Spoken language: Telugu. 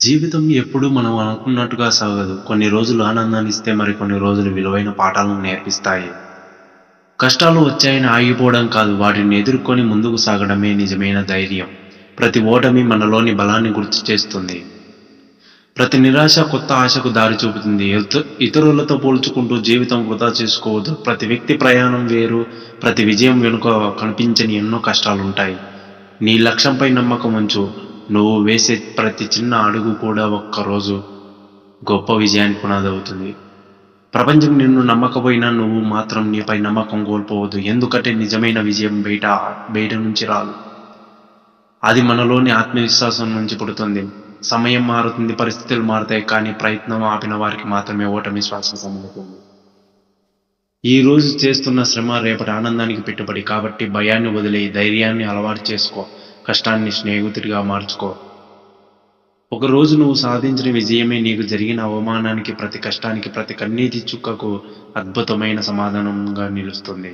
జీవితం ఎప్పుడూ మనం అనుకున్నట్టుగా సాగదు. కొన్ని రోజులు ఆనందాన్నిస్తే మరికొన్ని రోజులు విలువైన పాఠాలను నేర్పిస్తాయి. కష్టాలు వచ్చాయని ఆగిపోవడం కాదు, వాటిని ఎదుర్కొని ముందుకు సాగడమే నిజమైన ధైర్యం. ప్రతి ఓటమి మనలోని బలాన్ని గుర్తు చేస్తుంది. ప్రతి నిరాశ కొత్త ఆశకు దారి చూపుతుంది. ఇతరులతో పోల్చుకుంటూ జీవితం వృధా చేసుకోవద్దు. ప్రతి వ్యక్తి ప్రయాణం వేరు. ప్రతి విజయం వెనుక కనిపించని ఎన్నో కష్టాలుంటాయి. నీ లక్ష్యంపై నమ్మకం ఉంచు. నువ్వు వేసే ప్రతి చిన్న అడుగు కూడా ఒక్కరోజు గొప్ప విజయానికి పునాదవుతుంది. ప్రపంచం నిన్ను నమ్మకపోయినా నువ్వు మాత్రం నీపై నమ్మకం కోల్పోవద్దు. ఎందుకంటే నిజమైన విజయం బయట నుంచి రాదు. అది మనలోని ఆత్మవిశ్వాసం నుంచి పుడుతుంది. సమయం మారుతుంది, పరిస్థితులు మారుతాయి, కానీ ప్రయత్నం ఆపిన వారికి మాత్రమే ఓటమి శ్వాస సంభవిస్తుంది. ఈ రోజు చేస్తున్న శ్రమ రేపటి ఆనందానికి పెట్టుబడి. కాబట్టి భయాన్ని వదిలేయి, ధైర్యాన్ని అలవాటు చేసుకో, కష్టాన్ని స్నేహితుడిగా మార్చుకో. ఒకరోజు నువ్వు సాధించిన విజయమే నీకు జరిగిన అవమానానికి, ప్రతి కష్టానికి, ప్రతి కన్నీటి చుక్కకు అద్భుతమైన సమాధానంగా నిలుస్తుంది.